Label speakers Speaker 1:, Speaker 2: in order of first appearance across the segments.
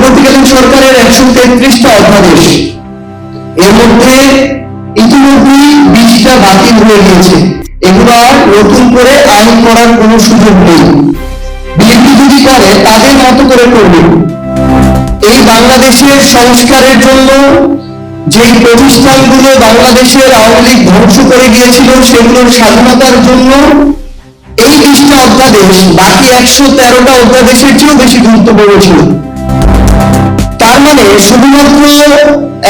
Speaker 1: অন্তর্বর্তীকালীন সরকারের 133টা অধ্যাদেশ, এর মধ্যে ইতিমধ্যেই 20টা বাতিল হয়ে গিয়েছে। এগুলো আর নতুন করে আইন করার কোনো সুযোগ নেই। বিএনপি যদি করে তাদের মতো করে করবে। এই বাংলাদেশের সংস্কারের জন্য যে প্রতিষ্ঠানগুলো বাংলাদেশের আওয়ামী লীগ ধ্বংস করে গিয়েছিল, সেগুলোর স্বাধীনতার জন্য এই 20টা অধ্যাদেশ বাকি 113টা অধ্যাদেশের চেয়েও বেশি গুরুত্বপূর্ণ ছিল। তার মানে শুধুমাত্র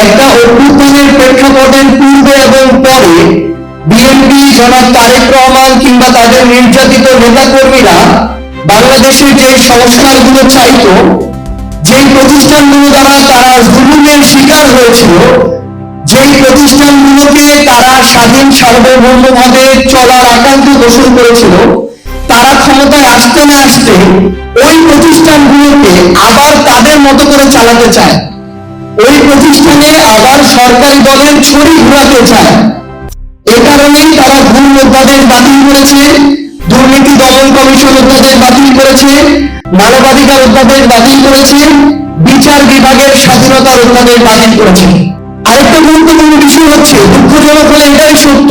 Speaker 1: একটা অভ্যুত্থানের প্রেক্ষাপটের পূর্বে এবং পরে বিএনপি, জনাব তারেক রহমান কিংবা তাদের নির্যাতিত নেতাকর্মীরা বাংলাদেশের যে সংস্কারগুলো চাইতো, যেই প্রতিষ্ঠানগুলো দ্বারা তারা জুলুমের শিকার হয়েছিল, যেই প্রতিষ্ঠানগুলোকে তারা স্বাধীন সার্বভৌমভাবে চলার আকাঙ্ক্ষা পোষণ করেছিল, তারা ক্ষমতায় আসতে না আসতে ওই প্রতিষ্ঠানগুলোকে আবার তাদের মতো করে চালাতে চায়, ওই প্রতিষ্ঠানে আবার সরকারি দলের ছড়ি ঘোরাতে চায়। এ কারণেই তারা ভুল অধ্যাদেশ বাতিল করেছে, দুর্নীতি দমন কমিশন অধ্যাদেশ বাতিল করেছে, মানবাধিকার অধ্যাদেশ বাতিল করেছে, বিচার বিভাগের স্বাধীনতার অধ্যাদেশ বাতিল করেছে। আরেকটা গুরুত্বপূর্ণ বিষয় হচ্ছে, দুঃখজনক হলে এটাই সত্য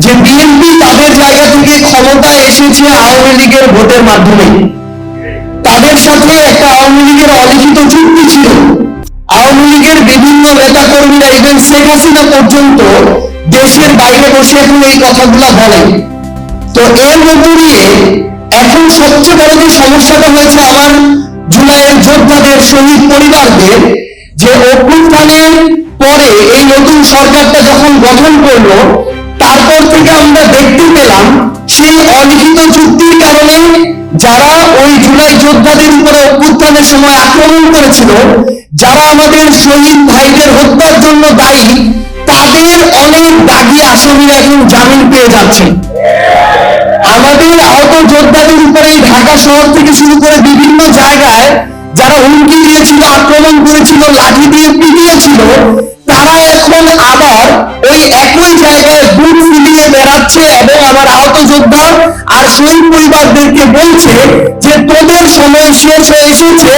Speaker 1: যে বিএনপি তাদের জায়গা থেকে ক্ষমতায় এসেছে আওয়ামী লীগের ভোটের মাধ্যমে। তাদের সাথে একটা আওয়ামী লীগের অলিখিত চুক্তি ছিল। আওয়ামী লীগের বিভিন্ন নেতা কর্মীরা, ইভেন শেখ হাসিনা পর্যন্ত দেশের বাইরে বসে এখন এই কথাগুলা বলে। তো এর মধ্যে দিয়ে এখন সবচেয়ে বড় যে সমস্যাটা হয়েছে আমার জুলাইয়ের যোদ্ধাদের, শহীদ পরিবারদের, যে অভ্যুত্থানের পরে এই নতুন সরকারটা যখন গঠন করলো, তারপর থেকে আমরা দেখতে পেলাম সেই অলিখিত চুক্তির কারণে যারা ওই জুলাই যোদ্ধাদের উপরে অভ্যুত্থানের সময় আক্রমণ করেছিল, যারা আমাদের শহীদ ভাইদের হত্যার জন্য দায়ী, তাদের অনেক দাগী আসামিরা এখন জামিন পেয়ে যাচ্ছে। আমাদের আহত যোদ্ধাদের উপরে ঢাকা শহর থেকে শুরু করে বিভিন্ন জায়গায় যারা হুমকি দিয়েছিল, আক্রমণ করেছিল, লাঠি দিয়ে পিটিয়েছিল, তারা এখন আবার ওই একই জায়গায় বুক ফুলিয়ে বেড়াচ্ছে এবং আমার আহত যোদ্ধা আর শহীদ পরিবারদেরকে বলছে যে তোদের সময় শেষ হয়ে এসেছে,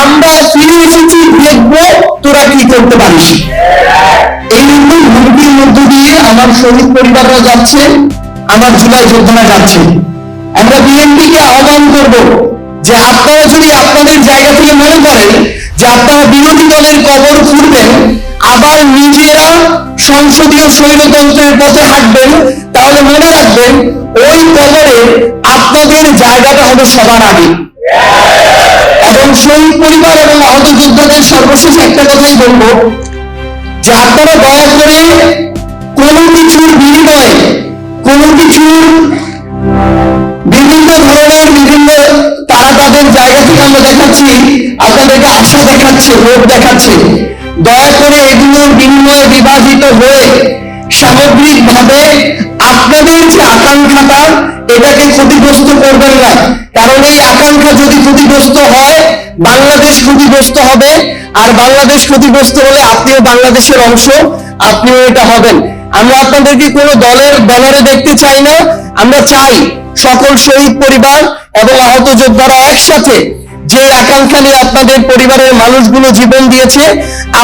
Speaker 1: আমরা ফিরে এসেছি, দেখবো তোরা কি করতে পারিস। এই হুমকির মধ্য দিয়ে আমার শহীদ পরিবাররা যাচ্ছে, আমার জুলাই যোদ্ধারা যাচ্ছে। আমরা বিএনপিকে আহ্বান করব যে আপনারা যদি আপনাদের জায়গা থেকে মনে করেন যে আপনারা বিরোধী দলের কবর খুঁড়বেন, আবার নিজেরা সংসদীয় স্বৈরতন্ত্রের পথে হাঁটবেন, তাহলে মনে রাখবেন ওই কবরে আপনাদের জায়গাটা হবে সবার আগে। এবং শহীদ পরিবার এবং আহত যোদ্ধাদের সর্বশেষ একটা কথাই বলবো যে আপনারা দয়া করে কোনো কিছুর বিনিময়ে, কোনো কিছুর বিভিন্ন ধরনের বিভিন্ন তারা তাদের জায়গা থেকে আমরা দেখাচ্ছি, আপনাদেরকে আশা দেখাচ্ছে, লোভ দেখাচ্ছে, দয়া করে এগুলোর বিনিময়ে বিভাজিত হয়ে সামগ্রিকভাবে আপনাদের যে আকাঙ্ক্ষাটা, এটাকে ক্ষতিগ্রস্ত করবেন না। কারণ এই আকাঙ্ক্ষা যদি ক্ষতিগ্রস্ত হয়, বাংলাদেশ ক্ষতিগ্রস্ত হবে, আর বাংলাদেশ ক্ষতিগ্রস্ত হলে আপনিও বাংলাদেশের অংশ, আপনিও এটা হবেন। আমরা আপনাদেরকে কোনো দলের ব্যানারে দেখতে চাই না। আমরা চাই সকল শহীদ পরিবার এবং আহত যোদ্ধারা একসাথে যে আকাঙ্ক্ষা নিয়ে আপনাদের পরিবারের মানুষগুলো জীবন দিয়েছে,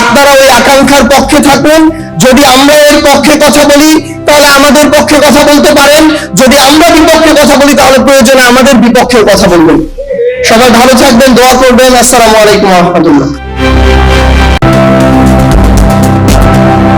Speaker 1: আপনারা ওই আকাঙ্ক্ষার পক্ষে থাকুন। যদি আমরা এর পক্ষে কথা বলি তাহলে আমাদের পক্ষে কথা বলতে পারেন, যদি আমরা বিপক্ষে কথা বলি তাহলে প্রয়োজনে আমাদের বিপক্ষে কথা বলবেন। সবাই ভালো থাকবেন, দোয়া করবেন। আসসালামু আলাইকুম ওয়া রাহমাতুল্লাহ।